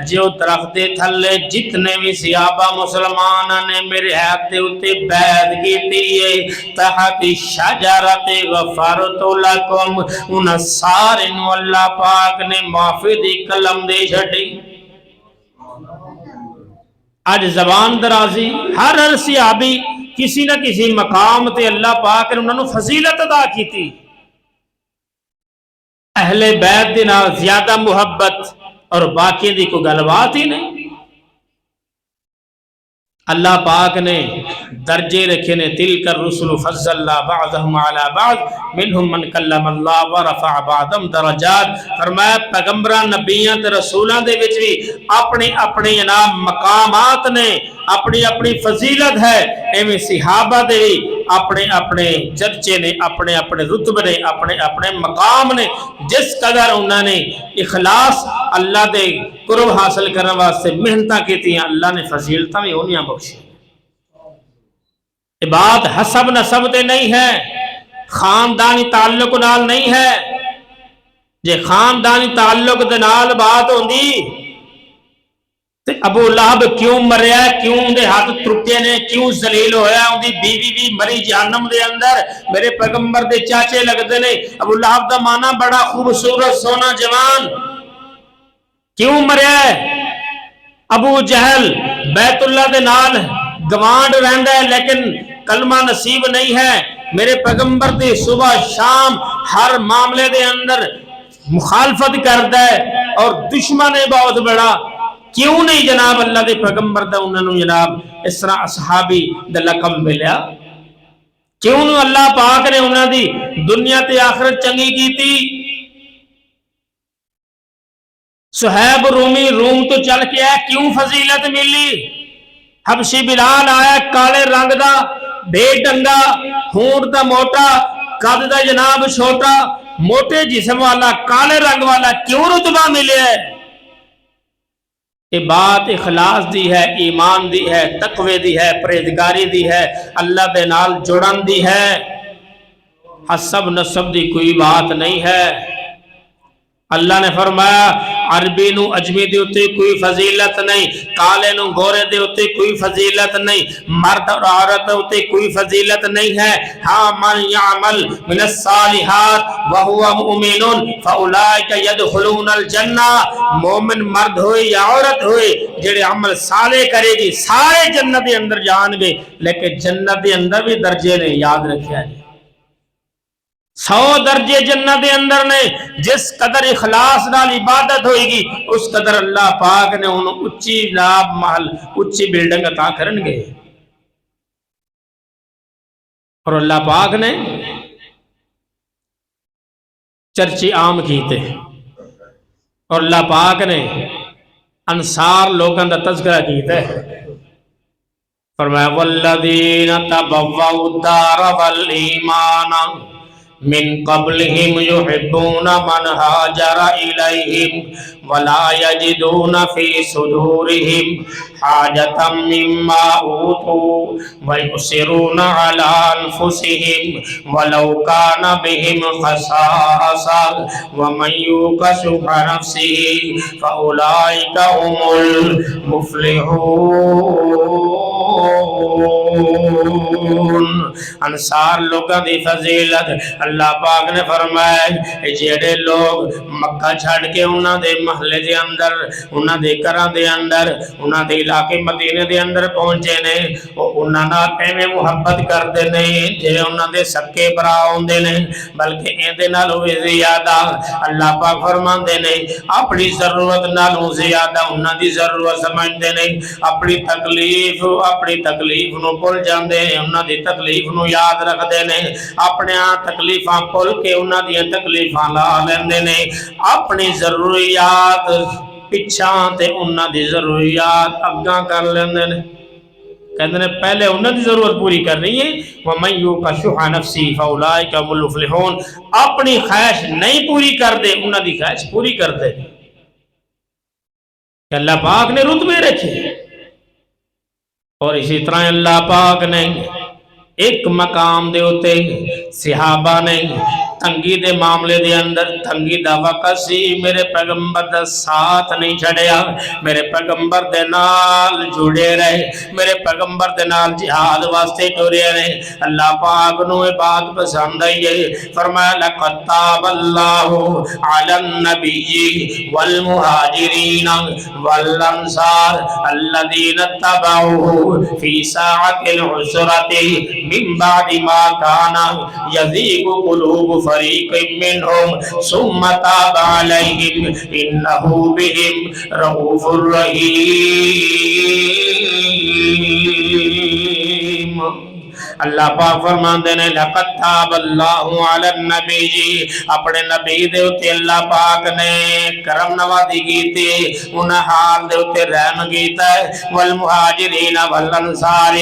جو درخت دے تھلے جتنے بھی صحابہ مسلمان نے میرے ہاتھ دے اتے بیعت کیتی ہے تحت الشجرۃ غفرت لکم، ان سارے نو اللہ پاک نے معافی دی قلم دے چھڈی۔ آج زبان درازی ہر صحابی کسی نہ کسی مقام تے اللہ پاک نے انہوں نے فضیلت ادا کی تھی، اہل بیت دے نال زیادہ محبت اور باقی دی کوئی گل بات ہی نہیں۔ اللہ پاک نے درجے رکھے نے تلک الرسل فضلنا بعضهم على بعض منهم من کلم اللہ ورفع بعضهم درجات۔ فرمایا پیغمبراں نبیاں تے رسولاں دے وچ بھی اپنے اپنے جناب مقامات نے، اپنی اپنی فضیلت ہے، ایویں صحابہ دے اپنے اپنے چرچے نے، اپنے اپنے رتبے نے، اپنے اپنے مقام نے۔ جس قدر انہوں نے اخلاص اللہ دے قرب حاصل کرنے واسطے محنتاں کیتی ہیں، اللہ نے فضیلتاں بھی انہاں بخشی۔ یہ بات حسب نسب تے نہیں ہے، خاندانی تعلق نال نہیں ہے۔ جے خاندانی تعلق دے نال بات ہوندی ابو لہب کیوں مریا ہے، کیوں دے ہاتھ ٹوٹے نے، کیوں ذلیل ہویا، ان دی بیوی بھی مری جہنم دے اندر، میرے پیغمبر دے چاچے لگتے نے۔ ابو لہب دا مانا بڑا خوبصورت سونا جوان، کیوں مریا ہے؟ ابو جہل بیت اللہ دے نال گوانڈ رہندا ہے لیکن کلمہ نصیب نہیں ہے، میرے پیغمبر دے صبح شام ہر معاملے دے اندر مخالفت کرتا ہے اور دشمن ہے بہت بڑا، کیوں نہیں جناب اللہ دے پیغمبر دا انہوں نے جناب اس طرح اصحابی دا لقب ملیا؟ کیوں نہیں اللہ پاک نے انہوں دی دنیا تے آخرت چنگی کی تھی؟ صہیب رومی روم تو چل کے آیا، کیوں فضیلت ملی؟ حبشی بلال آیا کالے رنگ دا، بے ڈنگا، ہونٹ دا موٹا، قد دا جناب چھوٹا، موٹے جسم والا، کالے رنگ والا، کیوں رتبہ ملے ہے؟ یہ بات اخلاص دی ہے، ایمان دی ہے، تقوی دی ہے، پرہیزگاری دی ہے، اللہ دے نال جڑن دی ہے، حسب نسب دی کوئی بات نہیں ہے۔ اللہ نے فرمایا عربی نو اجمی دے اتے کوئی فضیلت نہیں، کالے نو گورے دے اتے کوئی فضیلت نہیں، مرد اور عورت دے اتے کوئی فضیلت نہیں ہے۔ ہاں من یعمل من الصالحات وہو مؤمن فاولئک یدخلون الجنہ، مومن مرد ہوئے یا عورت ہوئے جڑے عمل صالح کرے گی سارے جنت دے اندر جان گے، لیکن جنت دے اندر بھی درجے نے، یاد رکھیا ہے 100 درجے جنت دے اندر نے۔ جس قدر اخلاص نال عبادت ہوئے گی اس قدر اللہ پاک نے انہوں اچھی ناب محل، اچھی بلڈنگ عطا کرن گے۔ اور اللہ پاک نے چرچے عام کیتے، اور اللہ پاک نے انصار لوگوں کا تذکرہ کیتا ہے۔ فرمایا والذین تبوؤا الدار والایمان من قبلهم يحبون من هاجر إليهم ولا يجدون في صدورهم حاجة مما أوتوا ويؤثرون على أنفسهم ولو كان بهم خصاصة ومن يوق شح نفسه فأولئك هم المفلحون۔ انصار لوگاں دی فضیلت اللہ پاک نے فرمایا جڑے لوگ مکہ چھڑ کے انہاں دے محلے دے اندر انہاں دے گھراں دے اندر انہاں دے علاقے مدینے دے اندر پہنچے نے او انہاں نال ایویں محبت کردے نے جے انہاں دے سکے بھرا ہوندے نے بلکہ ایندے نال وی زیادہ اللہ پاک فرماندے نے اپنی ضرورت نالوں زیادہ انہاں دی ضرورت سمجھدے نے اپنی تکلیف نو بھول جاندے نے انہاں دی تکلیف نو یاد رکھدے نے اپنے تکلیفاں بھول کے انہاں دی تکلیفاں لا لیندے نے اپنی ضروریات پچھاں تے انہاں دی ضروریات اگاں کر لیندے نے کہندے نے پہلے انہاں دی ضرورت پوری کرنی ہے وَمَن يُوقَ شُحَّ نَفْسِهِ فَأُولَٰئِكَ هُمُ الْمُفْلِحُونَ اپنی خواہش نہیں پوری کر دے انہاں دی خواہش پوری کر دے کہ اللہ پاک نے رتبے رکھے اور اسی طرح اللہ پاک نے ایک مقام دے ہوتے صحابہ نے تنگی دے معاملے دے اندر تنگی دا وقت سی میرے پیغمبر دا ساتھ نہیں چھڑیا میرے پیغمبر دے نال جڑے رہے میرے پیغمبر دے نال جہاد واسطے ٹورے رہے اللہ پاک نو بات پسند آئی ہے فرمایا لَقَدْ تَابَ اللَّهُ عَلَى النَّبِيِّ وَالْمُهَاجِرِينَ وَالْأَنصَارِ الَّذِينَ اتَّبَعُوهُ فِي سَاعَةِ الْعُسْرَةِ مِن بَعْدِ مَا كَانَ يَزِيغُ قُلُوبُ فَرِيقٍ مِّنْهُمْ ثُمَّ تَابَ عَلَيْهِمْ إِنَّهُ بِهِمْ رَءُوفٌ رَحِيمٌ۔ اللہ پاک فرماندے نے لَقَدْ تَابَ اللَّهُ عَلَى النَّبِيِّ اپنے نبی دے اُتے اللہ پاک نے کرم نوازی کیتی انہاں حال دے اُتے رحم کیتا ہے والمہاجرین والانصار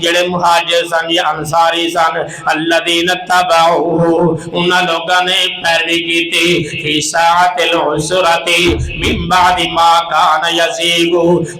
جڑے مہاجر سن یا انصاری سن الذین اتبعوہ انہاں لوگاں نے پیروی کیتی فی ساعۃ العسرۃ من بعد ما کان یزیغ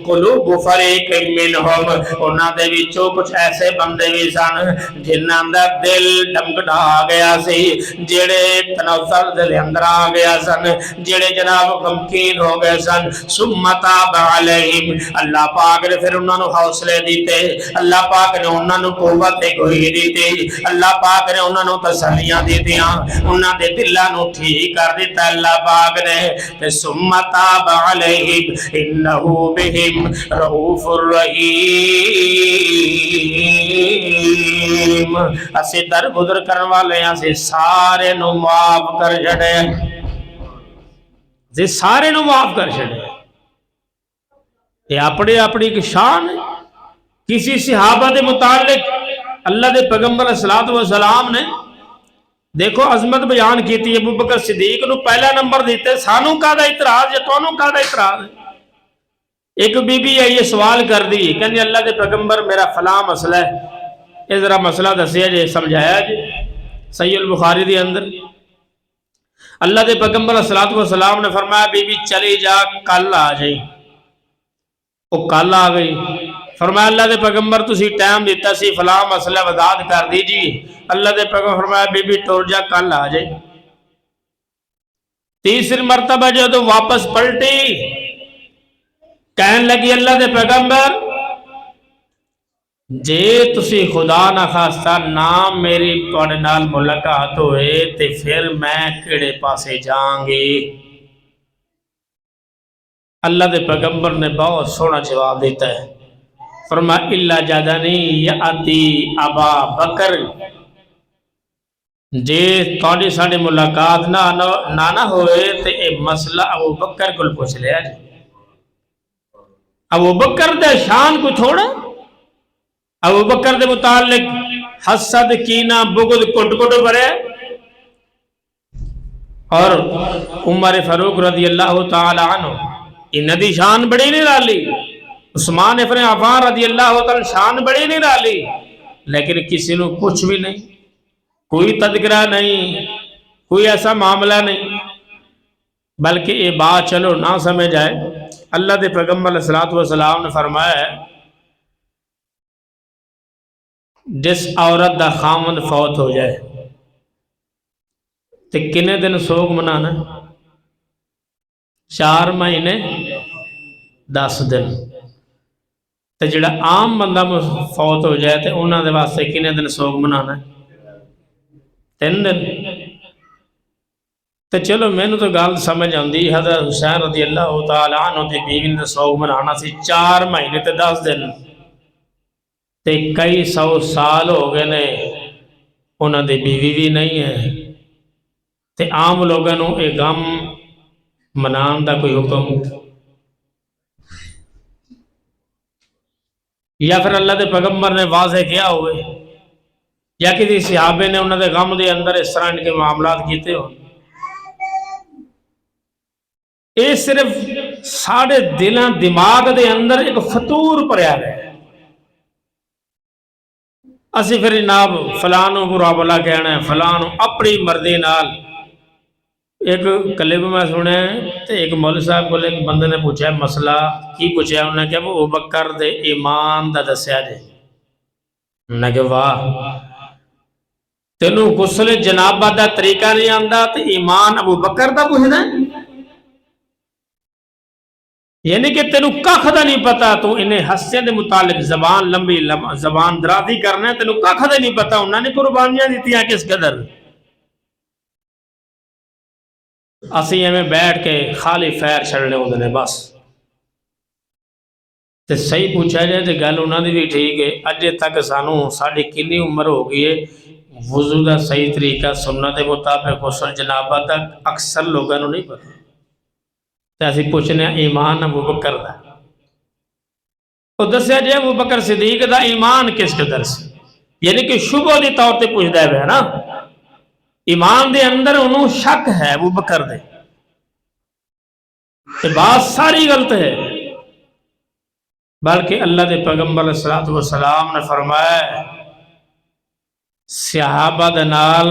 قلوب فریق منہم انہاں دے وچوں کچھ ایسے بندے بھی سن جنہاں دا دل ڈمکڑا گیا سی جڑے تنزل دے اندر آ گیا سن جڑے جناب غمگین ہو گئے سن ثم تاب علیہم اللہ پاک نے پھر انہاں نو حوصلے دیتے اللہ پاک نے انہاں نو قوت گوئی دیتی اللہ پاک نے انہاں نو تسلیاں دیتیاں انہاں دے دلاں نو ٹھیک کر دیتا اللہ پاک نے تے ثم تاب علیہم انہ بہم رؤوف الرحیم اسے در گزر کرن والے اسے سارے نو معاف کر چھڑے اسے سارے نو معاف کر چھڑے یہ اپنے اپنی ایک شان ہے کسی صحابہ دے متعلق اللہ دے پیغمبر صلی اللہ علیہ وسلم نے دیکھو عظمت بیان کی تھی ابو بکر صدیق نو پہلا نمبر دیتے سانوں کا دا اعتراض یا تونوں کا دا اعتراض ہے ایک بی بی ہے یہ سوال کر دی کہ اللہ دے پیغمبر میرا فلاں مسئلہ ہے یہ ذرا مسئلہ دسیا جے سمجھایا جے صحیح البخاری دے اندر اللہ دے پیغمبر صلی اللہ علیہ وسلم نے فرمایا بی بی چلی جا کل آ جائیں وہ کل آ گئی فرمایا اللہ دے پیغمبر تسی ٹائم دیتا سی فلاں مسئلہ وضاحت کر دیجی اللہ دے پیغمبر فرمایا بی بی ٹور جا کل آ جائیں تیسری مرتبہ جو تو واپس پلٹی کہنے لگی اللہ دے پیغمبر جے تسی خدا نہ خواستہ نام میری توڑے نال ملاقات ہوئے تے پھر میں کیڑے پاسے جائیں گے اللہ دے پیغمبر نے بہت سونا جواب دیتا ہے فرمایا اللہ جادنی یاتی ابا بکر جے توڑی ساڑی ملاقات نہ ہوئے تے اے مسئلہ ابو بکر کو پوچھ لیا جی ابو بکر دے شان کو چھوڑا ابو بکر دے متعلق حسد کینہ بغض کٹ برے اور عمر فاروق رضی اللہ تعالی عنہ انہ دی شان بڑی نہیں رالی عثمان ابن عفان رضی اللہ تعالی شان بڑی نہیں رالی لیکن کسی نو کچھ بھی نہیں کوئی تذکرہ نہیں، کوئی ایسا معاملہ نہیں، بلکہ یہ بات چلو نہ سمجھ آئے۔ اللہ دے پیغمبر علیہ الصلوۃ والسلام نے فرمایا ہے جس عورت دا خامند فوت ہو جائے تے کنے دن سوگ منانا؟ 4 مہینے 10 دن۔ تے جڑا عام بندہ فوت ہو جائے تے انہاں دے واسطے کنے دن سوگ منانا؟ 3 دن۔ تے چلو میں نے تو گل سمجھ آندی، حضرت حسین رضی اللہ تعالیٰ عنہ دی بیوی نے سوگ منانا سی 4 مہینے تے 10 دن، تے کئی 100 سال ہو گئے نے انہاں دی بیوی بھی نہیں ہے، تے عام لوگوں نو اے غم منان دا کوئی حکم؟ یا پھر اللہ دے پیغمبر نے واضح کیا ہوئے، یا کسی صحابے نے انہاں دے غم دے اندر اس طرح ان کے معاملات کیتے ہو؟ یہ صرف ساڑھے دلان دماغ دے اندر ایک فطور پڑیا ہے۔ اسی پھر جناب فلانوں برا بلا کہنا ہے، فلانوں اپنی مرضی نال۔ ایک کلب میں سنے تے ایک مولوی صاحب کو ایک بندے نے پوچھا ہے مسئلہ کی پوچھا ہے، انہوں نے کہا وہ ابوبکر دے ایمان دا دسیا جے۔ انہوں نے کہا واہ، تینوں غسل جنابت دا طریقہ نہیں آندا تے ایمان ابوبکر دا پوچھنا ہے؟ یعنی کہ تینوں کخ دا نہیں پتا، تو انہیں حسیاں دے متعلق زبان لمبی زبان درازی کرنا ہے، تینوں کخ دا نہیں پتا انہوں نے قربانیاں دیتی ہیں کس قدر۔ اسی ہمیں بیٹھ کے خالی فیر چھڑنے ہوتے ہیں بس۔ تے صحیح پوچھا جائے تے گل انہوں نے بھی ٹھیک ہے، اجے تک سانوں ساڑھی کنی عمر ہو گئی ہے وضو دا صحیح طریقہ سنت کے مطابق غسل جنابت دا اکثر لوگوں نے نہیں پتا۔ تے اسی پوچھنے ایمان ابوبکر دا، وہ دسیا جائے ابوبکر صدیق دا ایمان کس قدر سے، یعنی کہ شبہ دی طور تے پوچھدا ہے نا، ایمان دے اندر انہوں شک ہے ابوبکر دے، تے بات ساری غلط ہے۔ بلکہ اللہ دے پیغمبر علیہ الصلوۃ والسلام نے فرمایا ہے صحابہ دے نال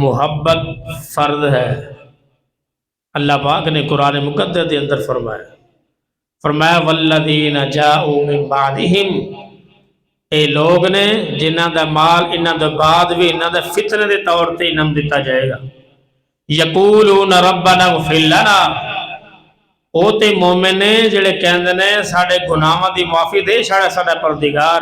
محبت فرض ہے۔ اللہ پاک نے قرآن مقدس دے اندر فرمایا والذین جاؤوا من بعدہم، اے لوگ نے جنہاں دا مال انہاں دا بعد بھی انہاں دا فطرے دے طور تے انعام دیتا جائے گا، یقولون ربنا اغفر لنا، او تے مومن نے جڑے کہندے نے ساڈے گناہاں دی معافی دے چھڑا ساڈا پروردگار،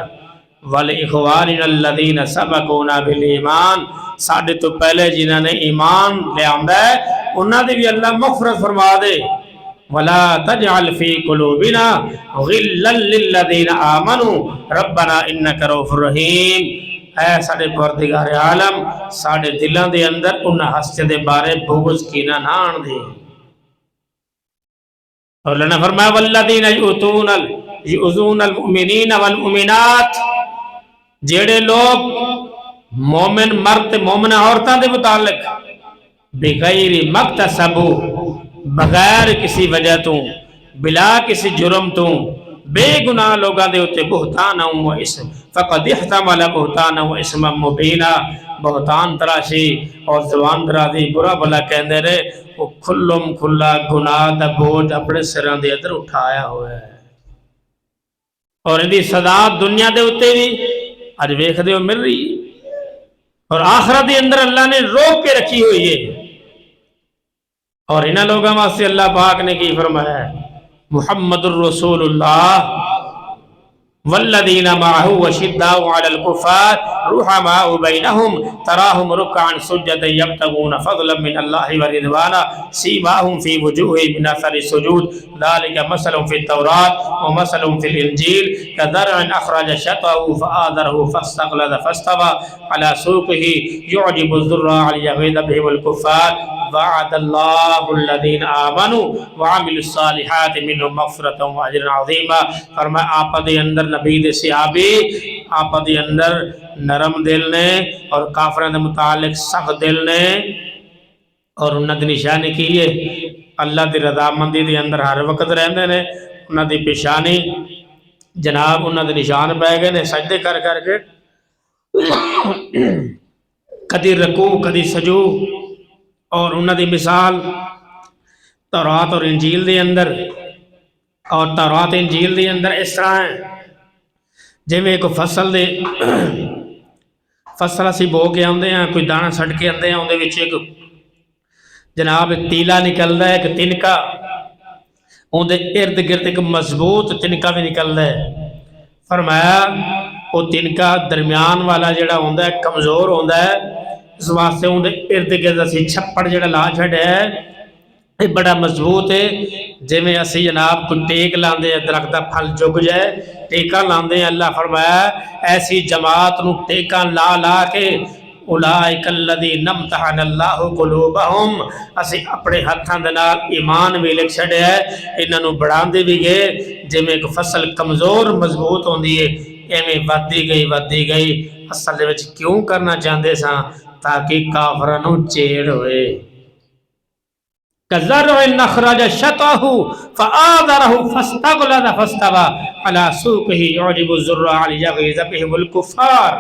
وَلِإِخْوَانِنَا الَّذِينَ سَبَقُونَا بِالْإِيمَانِ، ساڈے تو پہلے جنہاں نے ایمان لے آندا ہے انہاں دی بھی اللہ مغفرت فرما دے، وَلَا تَجْعَلْ فِي قُلُوبِنَا غِلًّا لِلَّذِينَ آمَنُوا رَبَّنَا إِنَّكَ رَءُوفٌ رَحِيمٌ، اے ساڈے پروردگار عالم ساڈے دلاں دے اندر انہاں ہستیاں دے بارے بغض کینہ نہ آن دے۔ اور اللہ نے فرمایا والذین یؤذون المؤمنین والمؤمنات، جیڑے لوگ مومن مرد مومن عورتاں دے متعلق بغیر مکتسبوا، بغیر کسی وجہ تو، بلا کسی جرم تو، بے گناہ لوگاں دے ہوتے بہتانا و اسم، فقد احتمل بہتانا و اسم مبینا، بہتان تراشی اور زبان درازی برا بلا کہندے رہے، وہ کھلم کھلا گناہ دا بوجھ اپنے سران دے اندر اٹھایا ہوا ہے، اور ان دی سزا دنیا دے ہوتے بھی آج ویکھ دے ہو مل رہی ہے، اور آخرت دے اندر اللہ نے روک کے رکھی ہوئی ہے۔ اور انہاں لوگوں واسطے اللہ پاک نے کی فرمایا ہے محمد الرسول اللہ والذین معه وشداء علی الکفار رحماء بینہم تراہم رکعا سجدا یبتغون فضلا من اللہ ورضوانا سیماہم فی وجوہہم من اثر السجود ذلک مثل فی التوراۃ ومثل فی الانجیل کزرع اخرج شطأہ فآزرہ فاستغلظ فاستوى علی سوقہ یعجب الزراع لیغیظ بہم الکفار وعد اللہ الذین آمنوا وعملوا الصالحات منہم مغفرۃ واجرا عظیما۔ فرمایا آپ دے اندر نبی دے صحابی آپ دے اندر نرم دل نے اور کافران دے متعلق سخت دل نے، اور انہاں دی نشانی کی ہے اللہ دی رضامندی دے اندر ہر وقت رہندے نے، انہاں دی پیشانی جناب انہاں دے نشان پہ گئے نے سجدے کر کر کے کدی رکوع کدی سجو، اور انہاں دی مثال تورات اور انجیل دے اندر، اور تورات انجیل دے اندر اس طرح ہے جی میں ایک فصل دے فصل اسی بو کے آندے ہیں، کوئی دانا سٹ کے آندے ہیں، اندے وچ ایک جناب ایک تیلا نکلدا ہے، ایک تنکا، اندے ارد گرد ایک مضبوط تنکا بھی نکلدا ہے۔ فرمایا وہ تنکا درمیان والا جڑا ہوندا ہے کمزور ہوندا ہے، اس واسطے اندے ارد گرد اسی چھپڑ جڑا لا چھڑیا ہے، یہ بڑا مضبوط ہے۔ جی میں اسی جناب کوئی ٹیک لاندے ہیں، درخت دا پھل جگ جائے، ٹیکا لاندے ہیں، اللہ فرمایا ایسی جماعت نو ٹیکا لا لا کے اولئک الذین امتحن اللہ قلوبہم، اسی اپنے ہتھاں دے نال ایمان بھی لکھ چھڑیا ہے، انہاں نو بڑھاندے بھی گئے۔ جی میں ایک فصل کمزور مضبوط ہوندی ہے، ایویں ودی گئی۔ اصل دے وچ کیوں کرنا چاہندے ساں؟ تاکہ کافراں نو چیڑ ہوئے۔ كزرع أخرج شطأه فآذره فاستغلظ فاستوى على سوقه يعجب الزراع ليغيظ بهم الكفار،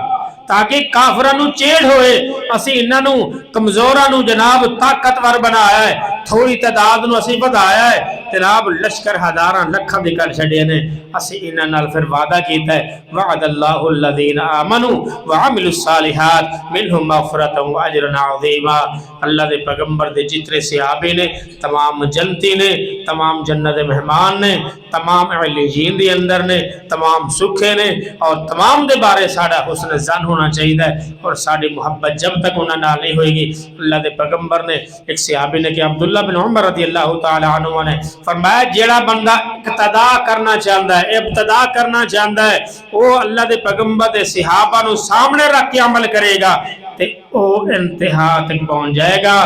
تاکہ کافرانو چیڑ ہوئے۔ اسی انہوں کمزورانو جناب طاقتور بنایا ہے، تھوڑی تعداد نو اسی بدایا ہے، جناب لشکر ہزاراں لکھاں دی کر چھڑے نے۔ اسی انہاں نال پھر وعدہ کیتا ہے وعد اللہ الذین آمنوا وعملوا الصالحات منہم مغفرۃ واجر عظیما۔ اللہ دے پیغمبر دے جتنے صحابی نے، تمام جنتی نے، تمام جنت مہمان نے، تمام علیین دی اندر نے، تمام سکھے نے، اور تمام دے بارے ساڑا حسن زن ہونا چاہیے، اور ساڑی محبت جب تک انہاں نال نہیں ہوئے گی۔ اللہ دے پیغمبر نے ایک صحابی نے کہ عبداللہ بن عمر رضی اللہ تعالی عنہ نے فرمایا جیڑا بندہ اقتدا کرنا چاہتا ہے، ابتدا کرنا چاہتا ہے، وہ اللہ دے پیغمبر دے صحابہ نو سامنے رکھ کے عمل کرے گا تے او انتہا تک پہنچ جائے گا۔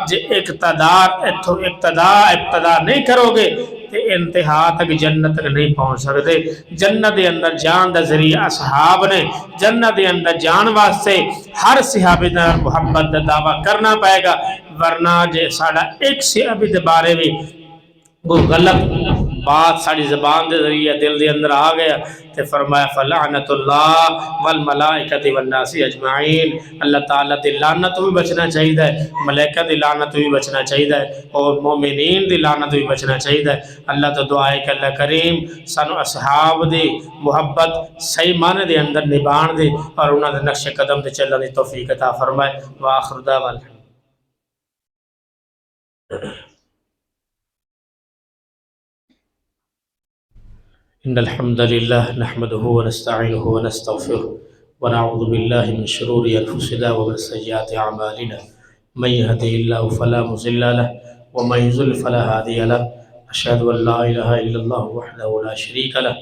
جے ابتدا نہیں کرو گے تے انتہا تک جنت تک نہیں پہنچ سکتے۔ جنت دے اندر جان دا ذریعہ اصحاب نے، جنت دے اندر جان واسطے ہر صحابی دا محبت دا دعویٰ کرنا پائے گا، ورنہ جے ساڑا ایک صحابی دے بارے بھی وہ غلط بات ساری زبان دے ذریعہ دل دے اندر آ گیا تے فرمایا فلعنت اللہ والملائکۃ والناس اجمعین، اللہ تعالیٰ دی لعنت بھی بچنا چاہیے، ملائکہ دی لعنت بھی بچنا چاہیے، اور مومنین دی لعنت بھی بچنا چاہیے۔ اللہ تو دعا ہے کہ اللہ کریم سانو اصحاب دی محبت صحیح معنی دے اندر نبھان دے، اور انہاں دے نقش قدم تے چلن دی توفیق عطا فرمائے۔ وآخر دعوانا إن الحمد لله نحمده ونستعينه ونستغفره ونعوذ بالله من شرور أنفسنا ومن سيئات أعمالنا، من يهده الله فلا مضل له ومن يضلل فلا هادي له، أشهد أن لا إله إلا الله وحده لا شريك له